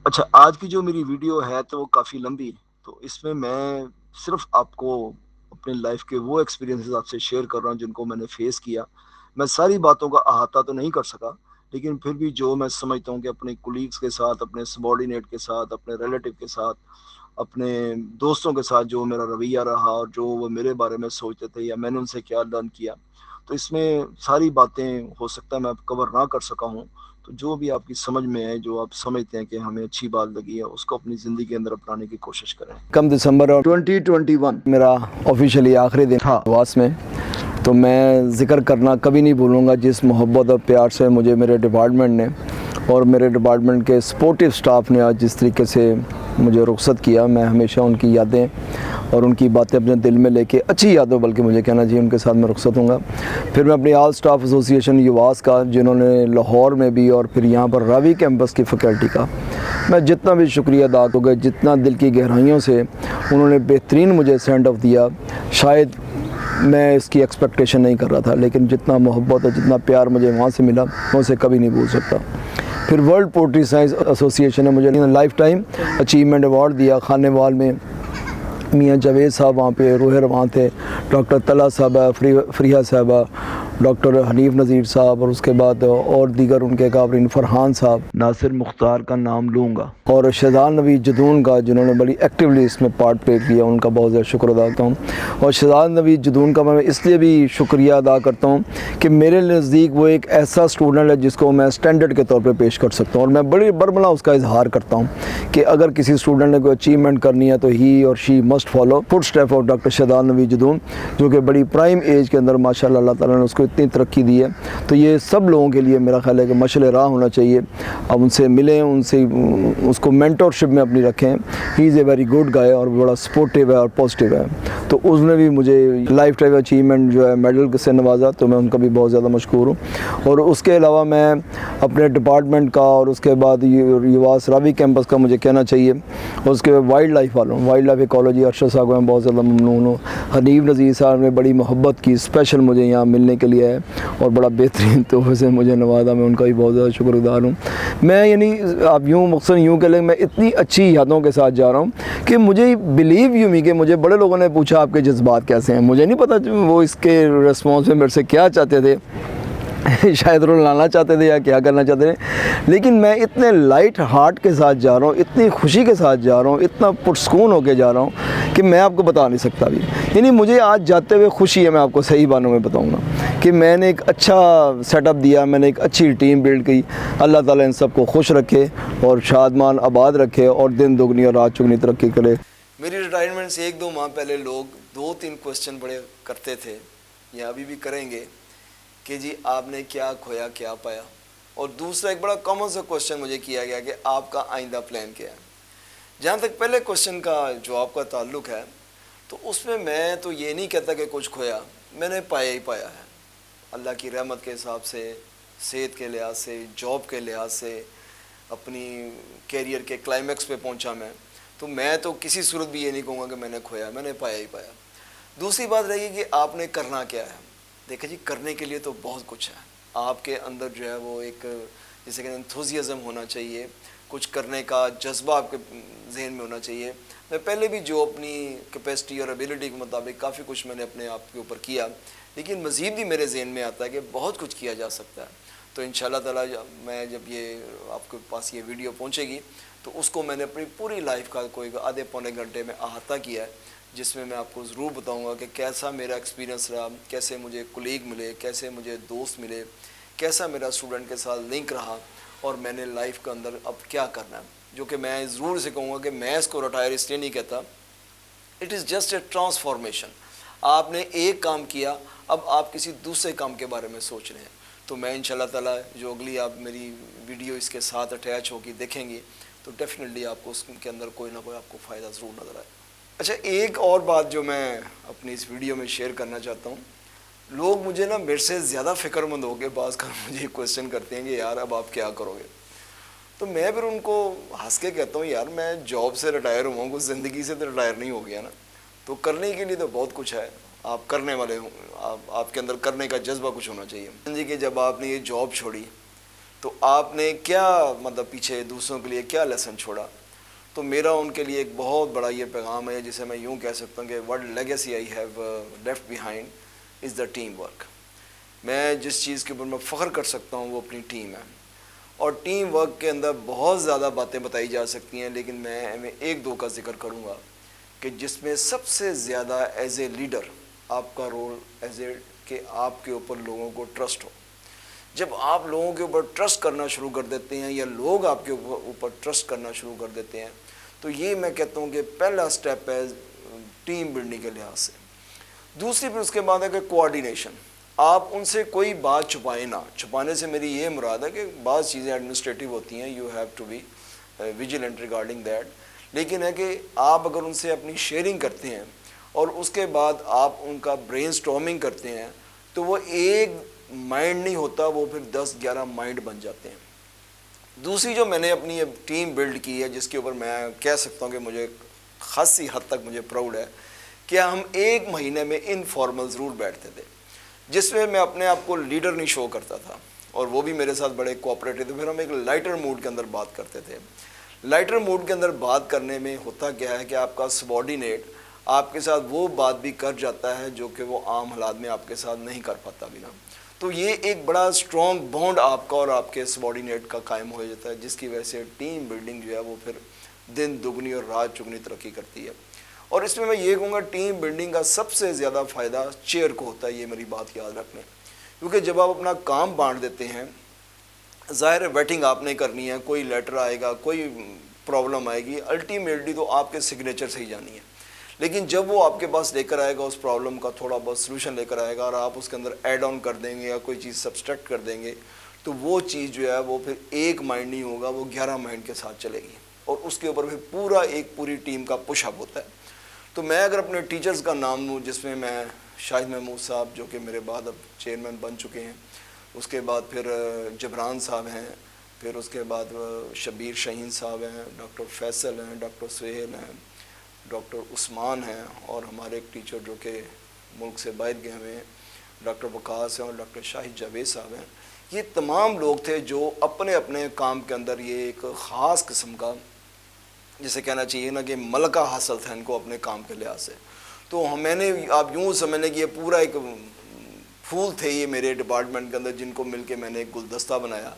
अच्छा, आज की जो मेरी वीडियो है तो वो काफ़ी लंबी है। तो इसमें मैं सिर्फ़ आपको अपनी लाइफ़ के वो एक्सपीरियंसेस आपसे शेयर कर रहा हूँ जिनको मैंने फ़ेस किया। मैं सारी बातों का अहाता तो नहीं कर सका, लेकिन फिर भी जो मैं समझता हूँ कि अपने कोलीग्स के साथ, अपने सबॉर्डिनेट के साथ, अपने रिलेटिव के साथ, अपने दोस्तों के साथ जो मेरा रवैया रहा और जो वो मेरे बारे में सोचते थे या मैंने उनसे क्या लर्न किया। तो इसमें सारी बातें हो सकता है मैं अब कवर ना कर सका हूँ। तो जो भी आपकी समझ में आए, जो आप समझते हैं कि हमें अच्छी बात लगी है, उसको अपनी ज़िंदगी के अंदर अपनाने की कोशिश करें। कम दिसंबर और 2021 मेरा ऑफिशियली आखिरी दिन था वास में। तो मैं ज़िक्र करना कभी नहीं भूलूंगा जिस मोहब्बत और प्यार से मुझे मेरे डिपार्टमेंट ने और मेरे डिपार्टमेंट के सपोर्टिव स्टाफ ने आज जिस तरीके से मुझे रुखसत किया। मैं हमेशा उनकी यादें और उनकी बातें अपने दिल में लेके, अच्छी यादों बल्कि मुझे कहना चाहिए, उनके साथ मैं रुखसत हूँगा। फिर मैं अपनी ऑल स्टाफ एसोसिएशन युवास का, जिन्होंने लाहौर में भी और फिर यहाँ पर रावी कैंपस की फ़ैकल्टी का मैं जितना भी शुक्रिया अदा करूँगा, जितना दिल की गहराइयों से उन्होंने बेहतरीन मुझे सेंड ऑफ दिया। शायद मैं इसकी एक्सपेक्टेशन नहीं कर रहा था, लेकिन जितना मोहब्बत और जितना प्यार मुझे वहाँ से मिला मैं उसे कभी नहीं भूल सकता। फिर वर्ल्ड पोट्री साइंस एसोसिएशन ने मुझे लाइफ टाइम अचीवमेंट अवार्ड दिया। खानेवाल में मियाँ जावेद साहब वहाँ पे रोहर वहाँ थे, डॉक्टर तला साहबा, फ्रिया साहबा, डॉक्टर हनीफ नज़ीर साहब और उसके बाद और दीगर उनके काबरीन, फ़रहान साहब, नासिर मुख्तार का नाम लूँगा, और शहजाद नवीद जदून का, जिन्होंने बड़ी एक्टिवली इसमें पार्ट प्ले किया, उनका बहुत ज़्यादा शुक्र अदा करता हूँ। और शहजाद नवीद जदून का मैं इसलिए भी शुक्रिया अदा करता हूँ कि मेरे नज़दीक वो एक ऐसा स्टूडेंट है जिसको मैं स्टैंडर्ड के तौर पर पेश कर सकता हूँ। और मैं बड़ी बरमला उसका इजहार करता हूँ कि अगर किसी स्टूडेंट ने कोई अचीवमेंट करनी है तो ही और she must follow foot step of doctor Shahzad Naveed Jadoon, जो कि बड़ी प्राइम एज के अंदर माशाल्लाह अल्लाह ताला ने उसको इतनी तरक्की दी है। तो ये सब लोगों के लिए मेरा ख्याल है कि मशअल राह होना चाहिए। अब उनसे मिलें, उनसे उसको मेंटरशिप में अपनी रखें। He is a very good guy और बड़ा सपोर्टिव है और पॉजिटिव है। तो उसने भी मुझे लाइफ टाइम अचीवमेंट जो है मेडल से नवाजा, तो मैं उनका भी बहुत ज़्यादा मशकूर हूँ। और उसके अलावा मैं अपने डिपार्टमेंट का और उसके बाद युवास रावी कैंपस का मुझे कहना चाहिए, और उसके बाद वाइल्ड लाइफ वालों, वाइल्ड लाइफ इकोलॉजी अरशद साहब को मैं बहुत ज़्यादा ममनून हूँ। हनीफ नज़ीर साहब ने बड़ी मोहब्बत की, स्पेशल मुझे यहाँ मिलने के लिए है और बड़ा बेहतरीन तोहफ़े से मुझे नवाजा, मैं उनका भी बहुत ज़्यादा शुक्रगुज़ार हूँ। मैं यानी आप यूँ मकसद यूँ कह लें, मैं इतनी अच्छी यादों के साथ जा रहा हूँ कि मुझे बिलीव यूँ ही कि मुझे बड़े लोगों ने पूछा आपके जज्बात कैसे हैं। मुझे नहीं पता वो इसके रिस्पॉन्स में मेरे से क्या चाहते थे शायद रुलाना चाहते थे या क्या करना चाहते थे, लेकिन मैं इतने लाइट हार्ट के साथ जा रहा हूँ, इतनी खुशी के साथ जा रहा हूँ, इतना पुरस्कून होके जा रहा हूँ कि मैं आपको बता नहीं सकता भी। यानी मुझे आज जाते हुए खुशी है, मैं आपको सही बानों में बताऊँगा कि मैंने एक अच्छा सेटअप दिया, मैंने एक अच्छी टीम बिल्ड की। अल्लाह ताला इन सबको खुश रखे और शादमान आबाद रखे और दिन दुगनी और रात चुगनी तरक्की करे। मेरी रिटायरमेंट से 1-2 माह पहले लोग 2-3 क्वेश्चन बड़े करते थे, या अभी भी करेंगे, कि जी आपने क्या खोया क्या पाया। और दूसरा एक बड़ा कॉमन सा क्वेश्चन मुझे किया गया कि आपका आइंदा प्लान क्या है। जहाँ तक पहले क्वेश्चन का जवाब का ताल्लुक है, तो उसमें मैं तो ये नहीं कहता कि कुछ खोया, मैंने पाया ही पाया है। अल्लाह की रहमत के हिसाब से, सेहत के लिहाज से, जॉब के लिहाज से, अपनी कैरियर के क्लाइमैक्स पे पहुंचा मैं। तो मैं तो किसी सूरत भी ये नहीं कहूँगा कि मैंने खोया, मैंने पाया ही पाया। दूसरी बात रहेगी कि आपने करना क्या है। देखिए जी, करने के लिए तो बहुत कुछ है। आपके अंदर जो है वो एक, जैसे कि एंथुजियाज़म होना चाहिए, कुछ करने का जज्बा आपके जहन में होना चाहिए। मैं पहले भी जो अपनी कैपेसिटी और एबिलिटी के मुताबिक काफ़ी कुछ मैंने अपने आप के ऊपर किया, लेकिन मज़ीद भी मेरे जहन में आता है कि बहुत कुछ किया जा सकता है। तो इंशाल्लाह ताला मैं जब ये आपके पास ये वीडियो पहुंचेगी तो उसको मैंने अपनी पूरी लाइफ का कोई आधे पौने घंटे में अहाता किया है, जिसमें मैं आपको ज़रूर बताऊंगा कि कैसा मेरा एक्सपीरियंस रहा, कैसे मुझे कोलीग मिले, कैसे मुझे दोस्त मिले, कैसा मेरा स्टूडेंट के साथ लिंक रहा, और मैंने लाइफ के अंदर अब क्या करना है। जो कि मैं ज़रूर से कहूँगा कि मैं इसको रिटायर इसलिए नहीं कहता, it is just a transformation. आपने एक काम किया, अब आप किसी दूसरे काम के बारे में सोच रहे हैं। तो मैं इंशाल्लाह ताला जो अगली आप मेरी वीडियो इसके साथ अटैच होगी देखेंगे, तो डेफिनेटली आपको उसके अंदर कोई ना कोई आपको फ़ायदा ज़रूर नज़र आए। अच्छा, एक और बात जो मैं अपनी इस वीडियो में शेयर करना चाहता हूँ, लोग मुझे ना मेरे से ज़्यादा फ़िक्रमंद हो गए बाज़ का मुझे क्वेश्चन करते हैं कि यार अब आप क्या करोगे। तो मैं फिर उनको हंस के कहता हूँ, यार मैं जॉब से रिटायर हुआ हूँ, कुछ ज़िंदगी से तो रिटायर नहीं हो गया ना। तो करने के लिए तो बहुत कुछ है, आप करने वाले हो, आपके अंदर करने का जज्बा कुछ होना चाहिए। जी कि जब आपने ये जॉब छोड़ी तो आपने क्या मतलब पीछे दूसरों के लिए क्या लेसन छोड़ा। तो मेरा उनके लिए एक बहुत बड़ा ये पैगाम है जिसे मैं यूँ कह सकता हूँ कि what legacy I have left behind is the team work. मैं जिस चीज़ के ऊपर मैं फ़ख्र कर सकता हूँ वो अपनी टीम है, और टीम वर्क के अंदर बहुत ज़्यादा बातें बताई जा सकती हैं, लेकिन मैं एक दो का जिक्र करूँगा कि जिसमें सबसे ज़्यादा एज ए लीडर आपका रोल एज ए कि आपके ऊपर लोगों को ट्रस्ट हो। जब आप लोगों के ऊपर ट्रस्ट करना शुरू कर देते हैं या लोग आपके ऊपर ट्रस्ट करना शुरू कर देते हैं, तो ये मैं कहता हूँ कि पहला स्टेप है टीम बिल्डिंग के लिहाज से। दूसरी फिर उसके बाद है कि कोऑर्डिनेशन। आप उनसे कोई बात छुपाए ना। छुपाने से मेरी ये मुराद है कि बाज़ चीज़ें एडमिनिस्ट्रेटिव होती हैं, you have to be vigilant regarding that, लेकिन है कि आप अगर उनसे अपनी शेयरिंग करते हैं और उसके बाद आप उनका ब्रेनस्टॉर्मिंग करते हैं, तो वो एक माइंड नहीं होता, वो फिर 10-11 माइंड बन जाते हैं। दूसरी जो मैंने अपनी टीम बिल्ड की है, जिसके ऊपर मैं कह सकता हूँ कि मुझे खासी हद तक मुझे प्राउड है, कि हम 1 महीने में इनफॉर्मल ज़रूर बैठते थे, जिसमें मैं अपने आप को लीडर नहीं शो करता था और वो भी मेरे साथ बड़े कोऑपरेटिव थे। फिर हम एक लाइटर मूड के अंदर बात करते थे। लाइटर मूड के अंदर बात करने में होता क्या है कि आपका सबॉर्डिनेट आपके साथ वो बात भी कर जाता है जो कि वो आम हालात में आपके साथ नहीं कर पाता बिना। तो ये एक बड़ा स्ट्रॉन्ग बॉन्ड आपका और आपके सबॉर्डिनेट का कायम हो जाता है, जिसकी वजह से टीम बिल्डिंग जो है वो फिर दिन दुगनी और रात चुगनी तरक्की करती है। और इसमें मैं ये कहूँगा टीम बिल्डिंग का सबसे ज़्यादा फ़ायदा चेयर को होता है, ये मेरी बात याद रखने, क्योंकि जब आप अपना काम बांट देते हैं, ज़ाहिर है वेटिंग आपने करनी है, कोई लेटर आएगा, कोई प्रॉब्लम आएगी, अल्टीमेटली तो आपके सिग्नेचर से ही जानी है। लेकिन जब वो आपके पास लेकर आएगा उस प्रॉब्लम का थोड़ा बहुत सोल्यूशन लेकर आएगा और आप उसके अंदर ऐड ऑन कर देंगे या कोई चीज़ सब्सट्रैक्ट कर देंगे, तो वो चीज़ जो है वो फिर एक माइंड नहीं होगा, वो 11 माइंड के साथ चलेगी और उसके ऊपर फिर पूरी टीम का पुशअप होता है। तो मैं अगर अपने टीचर्स का नाम लूँ, जिसमें मैं शाहिद महमूद साहब जो कि मेरे बाद अब चेयरमैन बन चुके हैं, उसके बाद फिर जबरान साहब हैं, फिर उसके बाद शबीर शहीन साहब हैं, डॉक्टर फैसल हैं, डॉक्टर सुहेल हैं, डॉक्टर उस्मान हैं, और हमारे एक टीचर जो कि मुल्क से बाहर गए हुए हैं, डॉक्टर वकास हैं, और डॉक्टर शाहिद जावेद साहब हैं। ये तमाम लोग थे जो अपने अपने काम के अंदर ये एक ख़ास किस्म का, जिसे कहना चाहिए ना कि मलका हासिल था इनको अपने काम के लिहाज से। तो मैंने आप यूँ समझने कि ये पूरा एक फूल थे ये मेरे डिपार्टमेंट के अंदर, जिनको मिलके मैंने एक गुलदस्ता बनाया,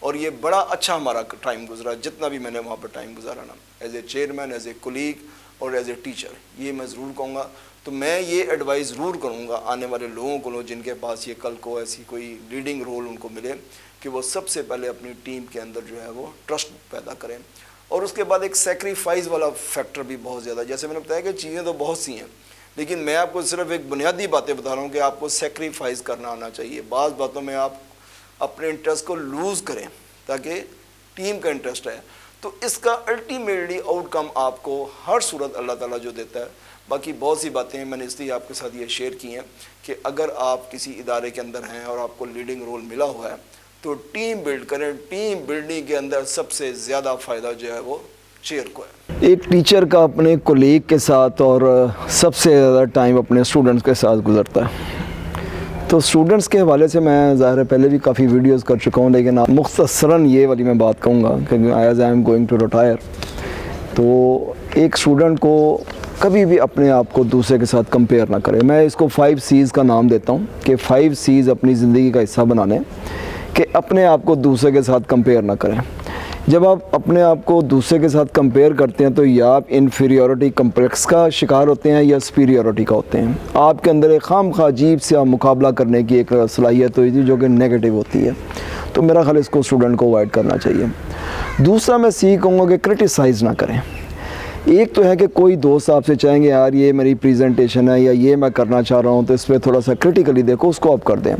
और ये बड़ा अच्छा हमारा टाइम गुजरा, जितना भी मैंने वहाँ पर टाइम गुजारा ना, as a chairman, as a colleague और एज ए टीचर, ये मैं ज़रूर कहूँगा। तो मैं ये एडवाइस ज़रूर करूँगा आने वाले लोगों को, जिनके पास ये कल को ऐसी कोई लीडिंग रोल उनको मिले, कि वो सबसे पहले अपनी टीम के अंदर जो है वो ट्रस्ट पैदा करें। और उसके बाद एक सेक्रीफाइस वाला फैक्टर भी बहुत ज़्यादा, जैसे मैंने बताया कि चीज़ें तो बहुत सी हैं, लेकिन मैं आपको सिर्फ एक बुनियादी बातें बता रहा हूँ कि आपको सेक्रीफाइस करना आना चाहिए। बाज़ बातों में आप अपने इंटरेस्ट को लूज़ करें ताकि टीम का इंटरेस्ट है, तो इसका अल्टीमेटली आउटकम आपको हर सूरत अल्लाह ताला जो देता है। बाकी बहुत सी बातें मैंने इसलिए आपके साथ ये शेयर की हैं कि अगर आप किसी इदारे के अंदर हैं और आपको लीडिंग रोल मिला हुआ है, तो टीम बिल्ड करें। टीम बिल्डिंग के अंदर सबसे ज़्यादा फ़ायदा जो है वो चेयर को है। एक टीचर का अपने कोलीग के साथ और सबसे ज़्यादा टाइम अपने स्टूडेंट्स के साथ गुजरता है। तो स्टूडेंट्स के हवाले से मैं ज़ाहिर है पहले भी काफ़ी वीडियोस कर चुका हूँ, लेकिन मुख्तसरन ये वाली मैं बात कहूँगा कि as I am going to retire, तो एक स्टूडेंट को कभी भी अपने आप को दूसरे के साथ कंपेयर ना करें। मैं इसको 5 C's का नाम देता हूँ कि 5 C's अपनी ज़िंदगी का हिस्सा बनाने, कि अपने आप को दूसरे के साथ कंपेयर ना करें। जब आप अपने आप को दूसरे के साथ कंपेयर करते हैं, तो या आप इन्फीरियरिटी कम्प्लेक्स का शिकार होते हैं या सुपीरियरिटी का होते हैं। आपके अंदर एक खामखा अजीब सा मुकाबला करने की एक सलाहियत होती है जो कि नेगेटिव होती है। तो मेरा ख्याल इसको स्टूडेंट को अवॉइड करना चाहिए। दूसरा मैं कहूँगा कि क्रिटिसाइज़ ना करें। एक तो है कि कोई दोस्त आपसे चाहेंगे यार ये मेरी प्रेजेंटेशन है या ये मैं करना चाह रहा हूँ, तो इस पर थोड़ा सा क्रिटिकली देखो, उसको आप कर दें।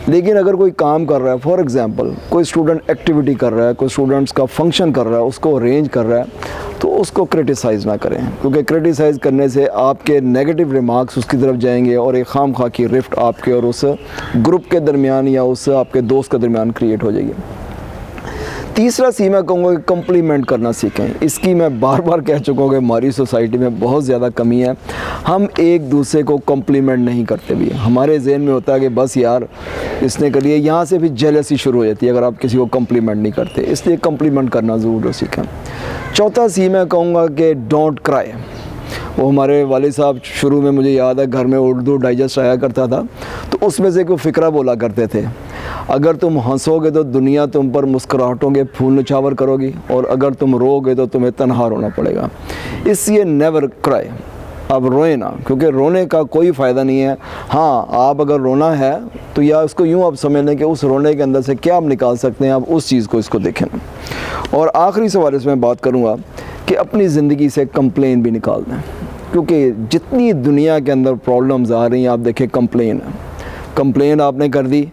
लेकिन अगर कोई काम कर रहा है, फॉर एग्जांपल कोई स्टूडेंट एक्टिविटी कर रहा है, कोई स्टूडेंट्स का फंक्शन कर रहा है, उसको अरेंज कर रहा है, तो उसको क्रिटिसाइज़ ना करें, क्योंकि क्रिटिसाइज़ करने से आपके नेगेटिव रिमार्क्स उसकी तरफ जाएंगे और एक खामखा की रिफ्ट आपके और उस ग्रुप के दरमियान या उस आपके दोस्त के दरमियान क्रिएट हो जाएगी। तीसरा सी मैं कहूँगा कि कम्प्लीमेंट करना सीखें। इसकी मैं बार बार कह चुका हूँ कि हमारी सोसाइटी में बहुत ज़्यादा कमी है। हम एक दूसरे को कम्प्लीमेंट नहीं करते भी। हमारे जहन में होता है कि बस यार इसने करिए, यहाँ से भी जेलसी शुरू हो जाती है अगर आप किसी को कम्प्लीमेंट नहीं करते। इसलिए कम्प्लीमेंट करना ज़रूर सीखें। चौथा सी मैं कहूँगा कि डोंट क्राई। वो हमारे वाले साहब शुरू में, मुझे याद है, घर में उर्दू डाइजेस्ट आया करता था, तो उसमें से कोई फ़िक्रा बोला करते थे, अगर तुम हंसोगे तो दुनिया तुम पर मुस्कुराहटों के फूल निछावर करोगी, और अगर तुम रोगे तो तुम्हें तन्हा रोना पड़ेगा। इसलिए नेवर क्राई। अब रोए ना, क्योंकि रोने का कोई फ़ायदा नहीं है। हाँ, आप अगर रोना है तो या उसको यूँ आप समझ लें कि उस रोने के अंदर से क्या आप निकाल सकते हैं, आप उस चीज़ को इसको देखें ना। और आखिरी सवाल इसमें बात करूँगा कि अपनी ज़िंदगी से कंप्लेन भी निकाल दें, क्योंकि जितनी दुनिया के अंदर प्रॉब्लम्स आ रही हैं, आप देखें कंप्लेन आपने कर दी,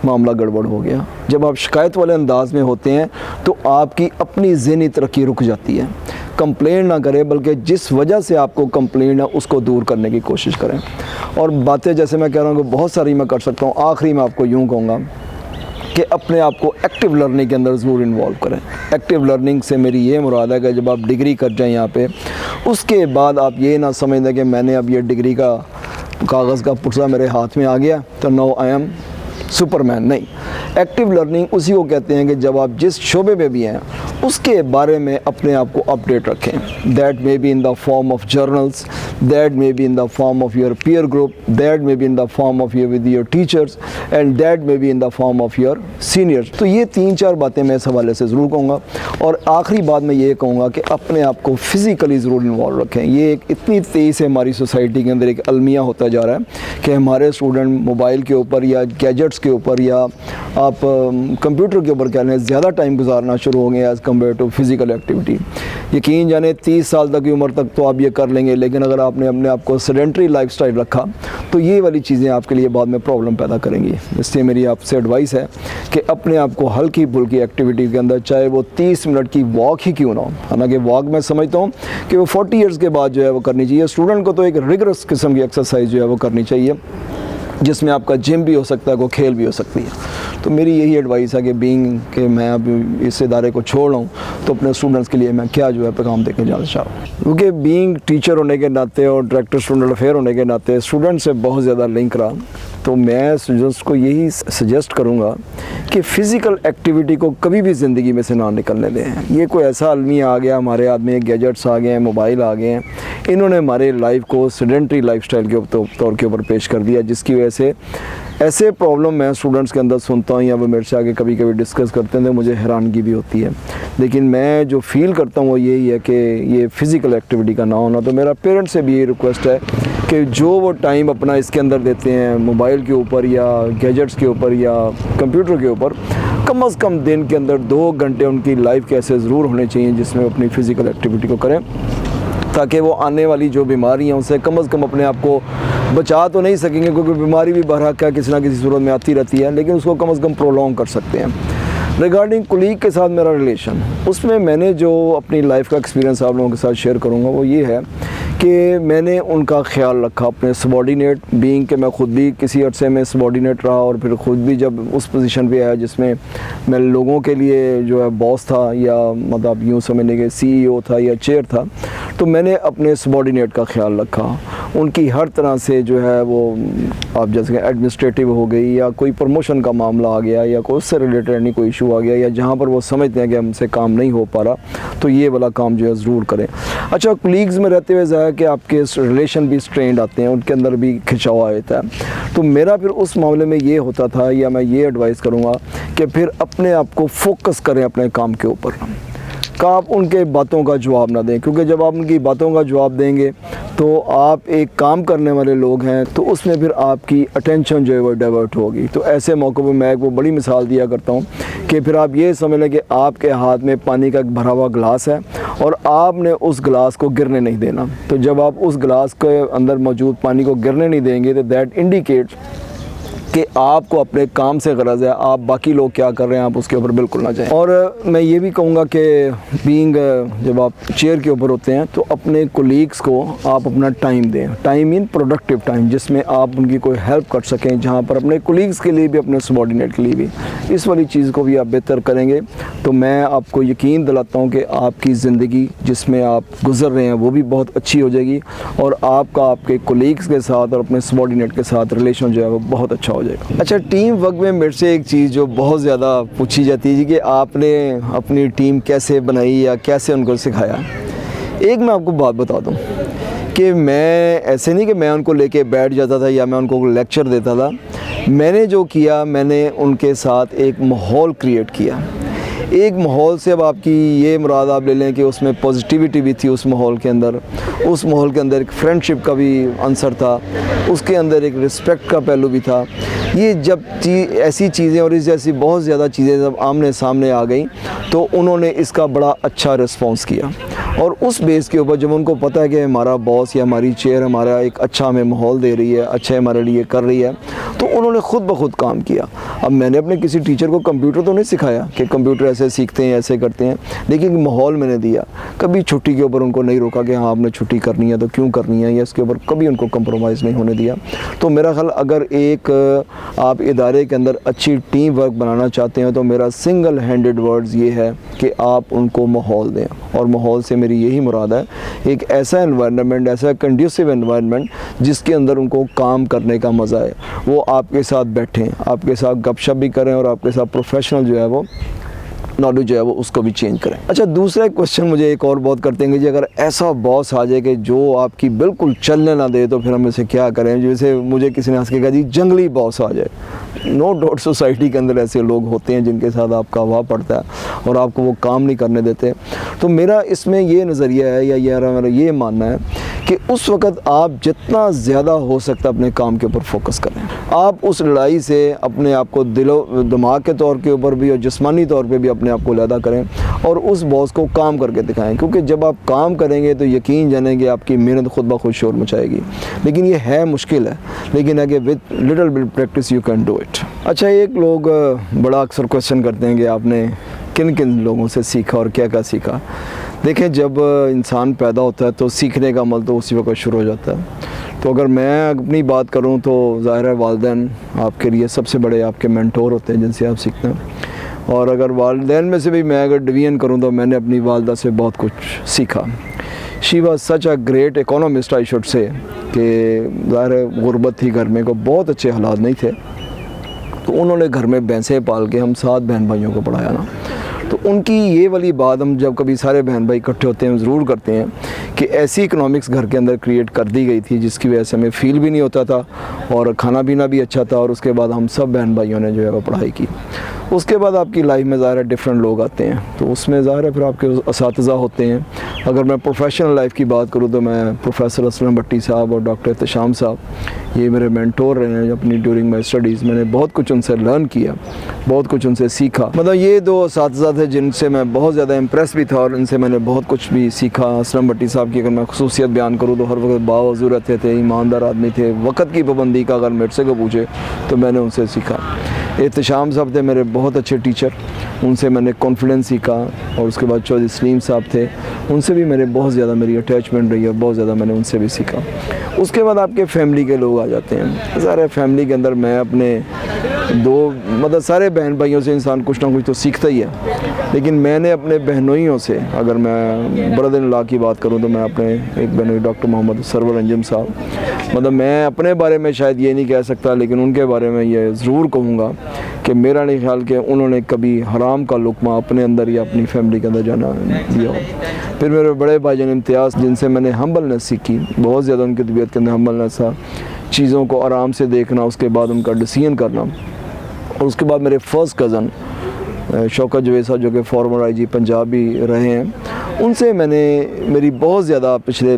मामला गड़बड़ हो गया। जब आप शिकायत वाले अंदाज में होते हैं तो आपकी अपनी ज़हनी तरक्की रुक जाती है। कंप्लेन ना करें, बल्कि जिस वजह से आपको कंप्लेन है उसको दूर करने की कोशिश करें। और बातें जैसे मैं कह रहा हूँ कि बहुत सारी मैं कर सकता हूँ, आखिरी में आपको यूँ कहूँगा कि अपने आप को एक्टिव लर्निंग के अंदर ज़रूर इन्वॉल्व करें। एक्टिव लर्निंग से मेरी ये मुराद है कि जब आप डिग्री कर जाएँ यहाँ पे, उसके बाद आप ये ना समझ लें कि मैंने अब ये डिग्री का कागज़ का पुर्जा मेरे हाथ में आ गया तो नाउ आई एम सुपरमैन। नहीं, एक्टिव लर्निंग उसी को कहते हैं कि जब आप जिस शोबे में भी हैं उसके बारे में अपने आप को अपडेट रखें। That may be in the form of journals, that may be in the form of your peer group, that may be in the form of your with your teachers, and that may be in the form of your seniors. तो ये 3-4 बातें मैं इस हवाले से ज़रूर कहूँगा। और आखिरी बात मैं ये कहूँगा कि अपने आप को फ़िज़िकली ज़रूर इन्वॉल्व रखें। ये एक इतनी तेज़ी से हमारी सोसाइटी के अंदर एक अलमिया होता जा रहा है कि हमारे स्टूडेंट मोबाइल के ऊपर या गैजेट्स के ऊपर या आप कंप्यूटर के ऊपर कह लें ज़्यादा टाइम गुजारना शुरू हो गए as compare to physical activity. यकीन जाने 30 साल तक की उम्र तक तो आप ये कर लेंगे, लेकिन अगर आपने अपने आप को सेडेंट्री लाइफस्टाइल रखा तो ये वाली चीज़ें आपके लिए बाद में प्रॉब्लम पैदा करेंगी। इसलिए मेरी आपसे एडवाइस है कि अपने आप को हल्की फुल्की एक्टिविटी के अंदर, चाहे वो 30 मिनट की वॉक ही क्यों ना हो। हालांकि वॉक मैं समझता हूँ कि वो 40 ईयर्स के बाद जो है वो करनी चाहिए। स्टूडेंट को तो एक रिगरस किस्म की एक्सरसाइज जो है वो करनी चाहिए, जिसमें आपका जिम भी हो सकता है, कोई खेल भी हो सकती है। तो मेरी यही एडवाइस है कि बीइंग कि मैं अब इस इदारे को छोड़ रहा हूँ तो अपने स्टूडेंट्स के लिए मैं क्या जो है पैगाम देकर जाना चाह रहा हूँ। क्योंकि बीइंग टीचर होने के नाते और डायरेक्टर स्टूडेंट अफेयर होने के नाते स्टूडेंट से बहुत ज़्यादा लिंक रहा, तो मैं स्टूडेंट्स को यही सजेस्ट करूँगा कि फ़िज़िकल एक्टिविटी को कभी भी ज़िंदगी में से ना निकलने दें। ये कोई ऐसा अलमिया आ गया हमारे हाथ में, गैजेट्स आ गए हैं, मोबाइल आ गए हैं, इन्होंने हमारे लाइफ को सेडेंट्री लाइफस्टाइल के तौर के ऊपर पेश कर दिया, जिसकी वजह से ऐसे प्रॉब्लम मैं स्टूडेंट्स के अंदर सुनता हूँ या वो मेरे से आगे कभी कभी डिस्कस करते हैं तो मुझे हैरानगी भी होती है। लेकिन मैं जो फ़ील करता हूँ वो यही है कि ये फ़िज़िकल एक्टिविटी का ना होना। तो मेरा पेरेंट्स से भी ये रिक्वेस्ट है कि जो वो टाइम अपना इसके अंदर देते हैं मोबाइल के ऊपर या गैजेट्स के ऊपर या कंप्यूटर के ऊपर, कम से कम दिन के अंदर 2 घंटे उनकी लाइफ के ऐसे ज़रूर होने चाहिए जिसमें अपनी फ़िज़िकल एक्टिविटी को करें, ताकि वो आने वाली जो बीमारी हैं उनसे कम से कम अपने आप को बचा तो नहीं सकेंगे, क्योंकि बीमारी भी बहरहाल है किसी ना किसी सूरत में आती रहती है, लेकिन उसको कम से कम प्रोलॉन्ग कर सकते हैं। रिगार्डिंग कुलीग के साथ मेरा रिलेशन, उसमें मैंने जो अपनी लाइफ का एक्सपीरियंस आप लोगों के साथ शेयर करूंगा वो ये है कि मैंने उनका ख्याल रखा अपने सबॉर्डिनेट बीइंग के। मैं ख़ुद भी किसी अर्से में सबॉर्डिनेट रहा और फिर ख़ुद भी जब उस पोजीशन पे आया जिसमें मैं लोगों के लिए जो है बॉस था या मतलब यूँ समझने के CEO था या चेयर था, तो मैंने अपने सबॉर्डिनेट का ख्याल रखा। उनकी हर तरह से जो है वो आप जैसे एडमिनिस्ट्रेटिव हो गई या कोई प्रमोशन का मामला आ गया या कोई उससे रिलेटेड नहीं कोई इशू आ गया या जहाँ पर वो समझते हैं कि हमसे काम नहीं हो पा रहा, तो ये वाला काम जो है ज़रूर करें। अच्छा, कलीग्स में रहते हुए ज़ाहिर कि आपके रिलेशन भी स्ट्रेंड आते हैं, उनके अंदर भी खिंचाव आता है। तो मेरा फिर उस मामले में ये होता था या मैं ये एडवाइस करूँगा कि फिर अपने आप को फोकस करें अपने काम के ऊपर, का आप उनके बातों का जवाब ना दें, क्योंकि जब आप उनकी बातों का जवाब देंगे तो आप एक काम करने वाले लोग हैं तो उसमें फिर आपकी अटेंशन जो है वो डाइवर्ट होगी। तो ऐसे मौक़ों पर मैं एक वो बड़ी मिसाल दिया करता हूँ कि फिर आप ये समझ लें कि आपके हाथ में पानी का एक भरा हुआ गिलास है और आपने उस गिलास को गिरने नहीं देना। तो जब आप उस गिलास के अंदर मौजूद पानी को गिरने नहीं देंगे तो दैट इंडिकेट्स कि आपको अपने काम से गरज है, आप बाकी लोग क्या कर रहे हैं आप उसके ऊपर बिल्कुल ना जाएं। और मैं ये भी कहूँगा कि बीइंग जब आप चेयर के ऊपर होते हैं तो अपने कोलीग्स को आप अपना टाइम दें, टाइम इन प्रोडक्टिव टाइम, जिसमें आप उनकी कोई हेल्प कर सकें, जहाँ पर अपने कोलीग्स के लिए भी अपने सबॉर्डिनेट के लिए भी इस वाली चीज़ को भी आप बेहतर करेंगे तो मैं आपको यकीन दिलाता हूँ कि आपकी ज़िंदगी जिसमें आप गुजर रहे हैं वो भी बहुत अच्छी हो जाएगी और आपका आपके कोलीग्स के साथ और अपने सबॉर्डिनेट के साथ रिलेशन जो है वो बहुत अच्छा हो जाएगा। अच्छा, टीम वर्क में मेरे से एक चीज़ जो बहुत ज़्यादा पूछी जाती है कि आपने अपनी टीम कैसे बनाई या कैसे उनको सिखाया। एक मैं आपको बात बता दूं कि मैं ऐसे नहीं कि मैं उनको लेके बैठ जाता था या मैं उनको लेक्चर देता था। मैंने जो किया, मैंने उनके साथ एक माहौल क्रिएट किया। एक माहौल से अब आपकी ये मुराद आप ले लें कि उसमें पॉजिटिविटी भी थी उस माहौल के अंदर, उस माहौल के अंदर एक फ्रेंडशिप का भी अंसर था, उसके अंदर एक रिस्पेक्ट का पहलू भी था। ये जब ऐसी चीज़ें और इस जैसी बहुत ज़्यादा चीज़ें जब आमने सामने आ गई तो उन्होंने इसका बड़ा अच्छा रिस्पॉन्स किया और उस बेस के ऊपर जब उनको पता है कि हमारा बॉस या हमारी चेयर हमारा एक अच्छा हमें माहौल दे रही है, अच्छा हमारे लिए कर रही है, तो उन्होंने ख़ुद ब खुद काम किया। अब मैंने अपने किसी टीचर को कंप्यूटर तो नहीं सिखाया कि कंप्यूटर ऐसे सीखते हैं ऐसे करते हैं, लेकिन माहौल मैंने दिया। कभी छुट्टी के ऊपर उनको नहीं रोका कि हाँ आपने छुट्टी करनी है तो क्यों करनी है, या इसके ऊपर कभी उनको कंप्रोमाइज़ नहीं होने दिया। तो मेरा ख्याल अगर एक आप इदारे के अंदर अच्छी टीम वर्क बनाना चाहते हैं तो मेरा सिंगल हैंडेड वर्ड्स ये है कि आप उनको माहौल दें। और माहौल से मेरी यही मुराद है एक ऐसा एनवायरनमेंट, ऐसा कंड्यूसिव एनवायरनमेंट जिसके अंदर उनको काम करने का मज़ा है, वो आपके साथ बैठें, आपके साथ गपशप भी करें और आपके साथ प्रोफेशनल जो है वो नॉलेज जो है वो उसको भी चेंज करें। अच्छा, दूसरा क्वेश्चन मुझे एक और बहुत करते हैं कि जी अगर ऐसा बॉस आ जाए कि जो आपकी बिल्कुल चलने ना दे तो फिर हम इसे क्या करें। जैसे मुझे किसी ने हंस के कहा जी जंगली बॉस आ जाए। नो डाउट सोसाइटी के अंदर ऐसे लोग होते हैं जिनके साथ आपका वाह पड़ता है और आपको वो काम नहीं करने देते। तो मेरा इसमें ये नज़रिया है या मेरा ये मानना है कि उस वक़्त आप जितना ज़्यादा हो सकता है अपने काम के ऊपर फोकस करें। आप उस लड़ाई से अपने आप को दिलो दिमाग के तौर के ऊपर भी और जिस्मानी तौर पे भी अपने आप को लैदा करें और उस बॉस को काम करके दिखाएं, क्योंकि जब आप काम करेंगे तो यकीन जानेंगे आपकी मेहनत खुद ब खुद शोर मचाएगी। लेकिन ये है मुश्किल है, लेकिन अगर with little bit practice you can do it. अच्छा, एक लोग बड़ा अक्सर क्वेश्चन करते हैं कि आपने किन किन लोगों से सीखा और क्या क्या सीखा। देखें, जब इंसान पैदा होता है तो सीखने का अमल तो उसी वक्त शुरू हो जाता है। तो अगर मैं अपनी बात करूं तो ज़ाहिर है वालिदैन आपके लिए सबसे बड़े आपके मेंटोर होते हैं जिनसे आप सीखते हैं। और अगर वालिदैन में से भी मैं अगर डिवीजन करूं तो मैंने अपनी वालदा से बहुत कुछ सीखा। She was such a great economist I should say, कि ज़ाहिर है गुर्बत थी घर में, को बहुत अच्छे हालात नहीं थे, तो उन्होंने घर में भैंसें पाल के हम 7 बहन भाइयों को पढ़ाया ना। तो उनकी ये वाली बात हम जब कभी सारे बहन भाई इकट्ठे होते हैं ज़रूर करते हैं कि ऐसी इकोनॉमिक्स घर के अंदर क्रिएट कर दी गई थी जिसकी वजह से हमें फील भी नहीं होता था और खाना पीना भी अच्छा था। और उसके बाद हम सब बहन भाइयों ने जो है वो पढ़ाई की। उसके बाद आपकी लाइफ में ज़ाहिर है डिफरेंट लोग आते हैं, तो उसमें ज़ाहिर है फिर आपके असातिज़ा होते हैं। अगर मैं प्रोफेशनल लाइफ की बात करूँ तो मैं प्रोफेसर असलम भट्टी साहब और डॉक्टर एहतशाम साहब, ये मेरे मेंटोर रहे हैं अपनी ड्यूरिंग माई स्टडीज़। मैंने बहुत कुछ उनसे लर्न किया, बहुत कुछ उनसे सीखा। मतलब ये 2 असातिज़ा थे जिनसे मैं बहुत ज़्यादा इम्प्रेस भी था और इनसे मैंने बहुत कुछ भी सीखा। असलम भट्टी साहब की अगर मैं खुसूसियत बयान करूँ तो हर वक्त बावज़ूर रहते थे, ईमानदार आदमी थे, वक़्त की पाबंदी का अगर मेरे से को पूछे तो मैंने उनसे सीखा। एहतशाम साहब थे मेरे बहुत अच्छे टीचर, उनसे मैंने कॉन्फिडेंस सीखा। और उसके बाद चौधरी सलीम साहब थे, उनसे भी मेरे बहुत ज़्यादा मेरी अटैचमेंट रही और बहुत ज़्यादा मैंने उनसे भी सीखा। उसके बाद आपके फैमिली के लोग आ जाते हैं। सारे फैमिली के अंदर मैं अपने 2 मतलब सारे बहन भाइयों से इंसान कुछ ना कुछ तो सीखता ही है, लेकिन मैंने अपने बहनोइयों से, अगर मैं ब्रदर-इन-लॉ की बात करूं तो मैं अपने एक बहनोई डॉक्टर मोहम्मद सरवर अंजुम साहब, मतलब मैं अपने बारे में शायद ये नहीं कह सकता लेकिन उनके बारे में ये ज़रूर कहूँगा कि मेरा नहीं ख्याल कि उन्होंने कभी हराम का लुक़मा अपने अंदर या अपनी फैमिली के अंदर जाना दिया हो। फिर मेरे बड़े भाईजान इम्तियाज़, जिनसे मैंने हम्बलनेस सीखी, बहुत ज़्यादा उनकी तबीयत के अंदर हम्बलनेस था, चीज़ों को आराम से देखना, उसके बाद उनका डिसीजन करना। और उसके बाद मेरे फर्स्ट कज़न शौकत जवेद साहब, जो कि फॉर्मर आईजी पंजाब भी रहे हैं, उनसे मेरी बहुत ज़्यादा पिछले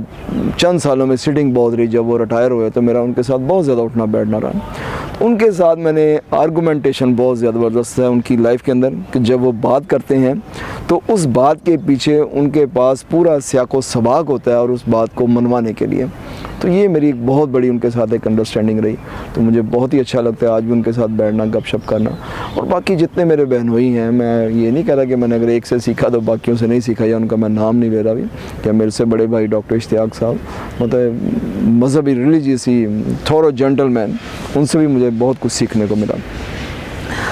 चंद सालों में सिटिंग बहुत रही। जब वो रिटायर हुए तो मेरा उनके साथ बहुत ज़्यादा उठना बैठना रहा। उनके साथ मैंने आर्गूमेंटेशन बहुत ज़्यादा ज़बरदस्त है उनकी लाइफ के अंदर, कि जब वो बात करते हैं तो उस बात के पीछे उनके पास पूरा सियाको सबाक होता है और उस बात को मनवाने के लिए। तो ये मेरी एक बहुत बड़ी उनके साथ एक अंडरस्टैंडिंग रही। तो मुझे बहुत ही अच्छा लगता है आज भी उनके साथ बैठना, गपशप करना। और बाकी जितने मेरे बहनोई हैं, मैं ये नहीं कह रहा कि मैंने अगर एक से सीखा तो बाकियों से नहीं सीखा, या उनका मैं नाम नहीं ले रहा भी, या मेरे से बड़े भाई डॉक्टर इश्तियाक साहब, मतलब मजहबी रिलीजियसली थोरो जेंटलमैन, उनसे भी मुझे बहुत कुछ सीखने को मिला।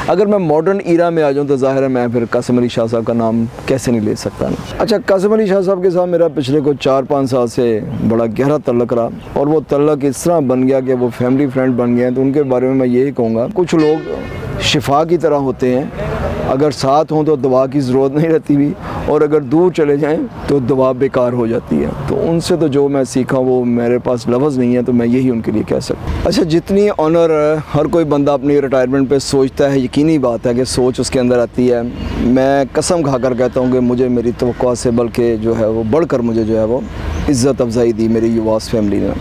अगर मैं मॉडर्न ईरा में आ जाऊँ तो ज़ाहिर है मैं फिर कासिम अली शाह साहब का नाम कैसे नहीं ले सकता ना। अच्छा, कासिम अली शाह साहब के साथ मेरा पिछले को 4-5 साल से बड़ा गहरा तल्लक रहा, और वो तल्लक इस तरह बन गया कि वो फैमिली फ्रेंड बन गए हैं। तो उनके बारे में मैं यही कहूँगा, कुछ लोग शिफा की तरह होते हैं, अगर साथ हों तो दवा की ज़रूरत नहीं रहती भी, और अगर दूर चले जाएं तो दवा बेकार हो जाती है। तो उनसे तो जो मैं सीखा वो मेरे पास लफ्ज़ नहीं है, तो मैं यही उनके लिए कह सकता हूँ। अच्छा, जितनी ऑनर हर कोई बंदा अपनी रिटायरमेंट पे सोचता है, यकीनी बात है कि सोच उसके अंदर आती है। मैं कसम खाकर कहता हूँ कि मुझे मेरी तवक्को से बल्कि जो है वो बढ़कर मुझे जो है वो इज़्ज़त अफजाई दी मेरी युवास फैमिली ने।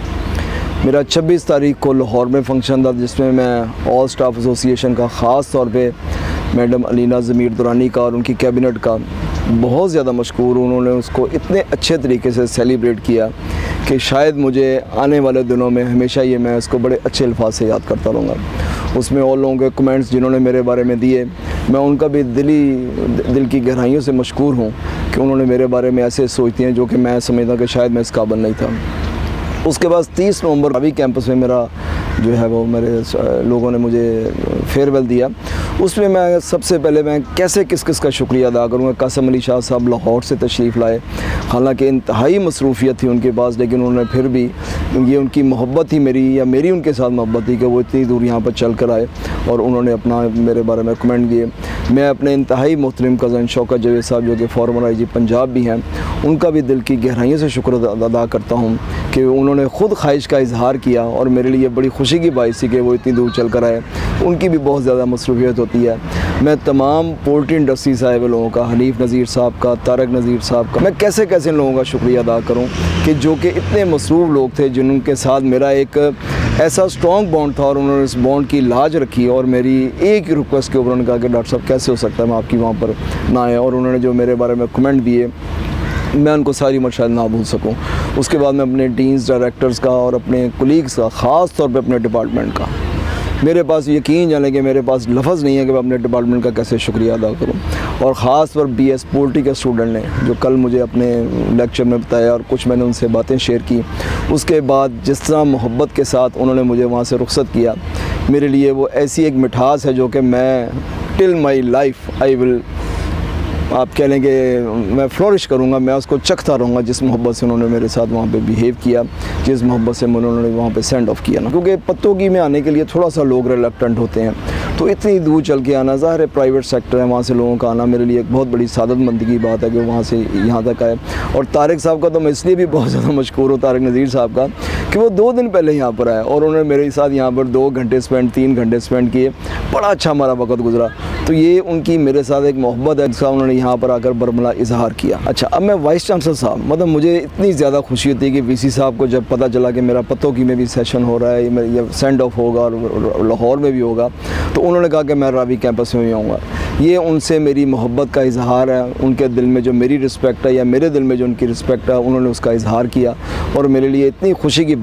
मेरा 26 तारीख को लाहौर में फ़ंक्शन था, जिसमें मैं ऑल स्टाफ एसोसिएशन का ख़ास तौर पे मैडम अलीना ज़मीर दुरानी का और उनकी कैबिनेट का बहुत ज़्यादा मशकूर। उन्होंने उसको इतने अच्छे तरीके से सेलिब्रेट किया कि शायद मुझे आने वाले दिनों में हमेशा ये मैं इसको बड़े अच्छे अल्फाज से याद करता रहूँगा। उसमें और लोगों के कमेंट्स जिन्होंने मेरे बारे में दिए, मैं उनका भी दिल की गहराइयों से मशकूर हूँ कि उन्होंने मेरे बारे में ऐसे सोचती हैं जो कि मैं समझता कि शायद मैं इस काबिल नहीं था। उसके बाद 30 नवंबर अभी कैंपस में मेरा जो है वो मेरे लोगों ने मुझे फेयरवेल दिया। उसमें मैं सबसे पहले मैं कैसे किस किस का शुक्रिया अदा करूँगा। कासिम अली शाह साहब लाहौर से तशरीफ़ लाए, हालांकि इंतहाई मसरूफ़ियत थी उनके पास, लेकिन उन्होंने फिर भी, ये उनकी मोहब्बत थी मेरी, या मेरी उनके साथ मोहब्बत थी कि वो इतनी दूर यहाँ पर चल कर आए और उन्होंने अपना मेरे बारे में कमेंट किए। मैं अपने इंतहाई मोहतरम कज़न शौकत जावेद साहब जो कि फॉर्मर IG पंजाब भी हैं, उनका भी दिल की गहराइयों से शुक्र अदा करता हूँ कि उन्होंने ख़ुद ख्वाहिश का इजहार किया और मेरे लिए बड़ी खुशी की बात थी कि वो इतनी दूर चल कर आए। उनकी भी बहुत ज़्यादा मसरूफियत होती है। मैं तमाम पोल्ट्री इंडस्ट्री से आए हुए लोगों का, हनीफ नज़ीर साहब का, तारक नज़ीर साहब का, मैं कैसे कैसे लोगों का शुक्रिया अदा करूं कि जो कि इतने मसरूफ़ लोग थे, जिनके साथ मेरा एक ऐसा स्ट्रॉन्ग बॉन्ड था और उन्होंने इस बॉन्ड की लाज रखी। और मेरी एक रिक्वेस्ट के ऊपर उन्होंने कहा कि डॉक्टर साहब कैसे हो सकता है मैं आपकी वहाँ पर ना आए, और उन्होंने जो मेरे बारे में कमेंट दिए मैं उनको सारी उम्र शायद ना भूल सकूं। उसके बाद मैं अपने डीन्स, डायरेक्टर्स का और अपने कोलीग्स का, ख़ास तौर पे अपने डिपार्टमेंट का, मेरे पास यकीन जाने कि मेरे पास लफ्ज़ नहीं है कि मैं अपने डिपार्टमेंट का कैसे शुक्रिया अदा करूं। और ख़ास तौर BS पोल्ट्री के स्टूडेंट ने जो कल मुझे अपने लेक्चर में बताया और कुछ मैंने उनसे बातें शेयर की, उसके बाद जिस तरह मोहब्बत के साथ उन्होंने मुझे वहाँ से रुखसत किया, मेरे लिए वो ऐसी एक मिठास है जो कि मैं till my life I will, आप कह लें कि मैं फ्लोरिश करूँगा, मैं उसको चखता रहूँगा जिस मोहब्बत से उन्होंने मेरे साथ वहाँ पे बिहेव किया, जिस मोहब्बत से उन्होंने वहाँ पे सेंड ऑफ किया ना। क्योंकि पत्तोगी में आने के लिए थोड़ा सा लोग रिलक्टेंट होते हैं, तो इतनी दूर चल के आना, ज़ाहिर है प्राइवेट सेक्टर है, वहाँ से लोगों का आना मेरे लिए एक बहुत बड़ी सादतमंदी की बात है कि वहाँ से यहाँ तक आए। और तारिक साहब का तो मैं इसलिए भी बहुत ज़्यादा मशकूर हूँ, तारिक नज़ीर साहब का, कि वो 2 दिन पहले यहाँ पर आए और उन्होंने मेरे साथ यहाँ पर 2 घंटे स्पेंड, 3 घंटे स्पेंड किए, बड़ा अच्छा हमारा वक्त गुजरा। तो ये उनकी मेरे साथ एक मोहब्बत है जिसका उन्होंने यहाँ पर आकर बरमला इजहार किया। अच्छा, अब मैं वाइस चांसलर साहब, मतलब मुझे इतनी ज़्यादा खुशी होती है कि VC साहब को जब पता चला कि मेरा पत्तोगी में भी सेशन हो रहा है, ये सेंड ऑफ होगा और लाहौर में भी होगा, तो उन्होंने कहा कि मैं रावी कैंपस में भी आऊँगा। ये उनसे मेरी मोहब्बत का इजहार है, उनके दिल में जो मेरी रिस्पेक्ट है या मेरे दिल में जो उनकी रिस्पेक्ट है, उन्होंने उसका इजहार किया। और मेरे लिए इतनी खुशी की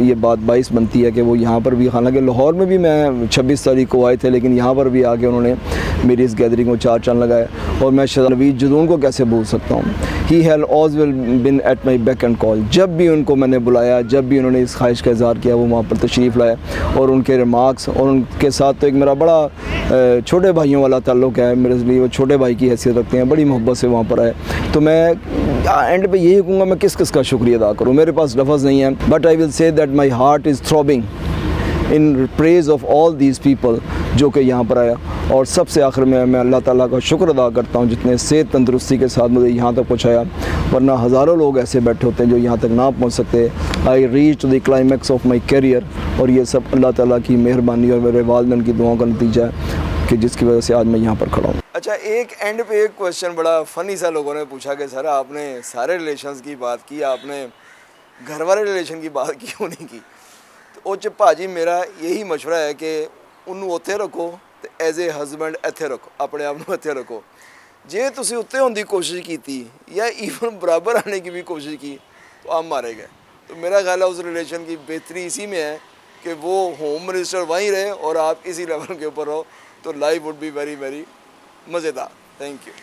ये बात बाइस बनती है कि वो यहाँ पर भी, हालांकि लाहौर में भी मैं 26 तारीख को आए थे, लेकिन यहाँ पर भी आके उन्होंने मेरी इस गैदरिंग को 4 चांद लगाए। और मैं नवीद जदून को कैसे भूल सकता हूँ। He has always been at my back and call, जब भी उनको मैंने बुलाया, जब भी उन्होंने इस ख्वाहिश का इजहार किया, वो वहाँ पर तशरीफ़ लाए। और उनके रिमार्क्स और उनके साथ तो एक मेरा बड़ा छोटे भाइयों वाला ताल्लुक़ है, मेरे लिए वो छोटे भाई की हैसियत रखते हैं, बड़ी मोहब्बत से वहाँ पर आए। तो मैं एंड पे यही कहूँगा, मैं किस किस का शुक्रिया अदा करूँ, मेरे पास लफ्ज़ नहीं है, but I will say that my heart is throbbing in praise of all these people जो कि यहाँ पर आया। और सबसे आखिर में मैं अल्लाह ताला का शुक्र अदा करता हूँ जितने सेहत तंदुरुस्ती के साथ मुझे यहाँ तक पहुँचाया, वरना हज़ारों लोग ऐसे बैठे होते हैं जो यहाँ तक ना पहुँच सकते। I reach to the climax of my career, और ये सब अल्लाह ताला की मेहरबानी और मेरे वालिदैन की दुआओं का नतीजा है कि जिसकी वजह से आज मैं यहाँ पर खड़ा हूँ। अच्छा, एक एंड पे एक क्वेश्चन बड़ा फ़नी सा लोगों ने पूछा कि सर आपने सारे रिलेशंस की बात की, आपने घर वाले रिलेशन की बात क्यों नहीं की? तो ਉਹ 'ਚ ਭਾਜੀ ਮੇਰਾ यही मशवरा है कि ਉਹਨੂੰ ਉੱਥੇ ਰੱਖੋ ਤੇ ਐਜ਼ ਏ ਹਸਬੈਂਡ ਇੱਥੇ ਰੱਖੋ, ਆਪਣੇ ਆਪ ਨੂੰ ਇੱਥੇ ਰੱਖੋ। ਜੇ ਤੁਸੀਂ ਉੱਤੇ ਹੋਣ ਦੀ ਕੋਸ਼ਿਸ਼ ਕੀਤੀ ਜਾਂ ਈਵਨ ਬਰਾਬਰ ਆने की भी कोशिश की तो आप मारे गए। तो मेरा ख्याल है उस रिलेशन की बेहतरी इसी में है कि वो होम मिनिस्टर वहीं रहे और आप इसी लेवल के ऊपर हो, तो life would be very very मज़ेदार। Thank you.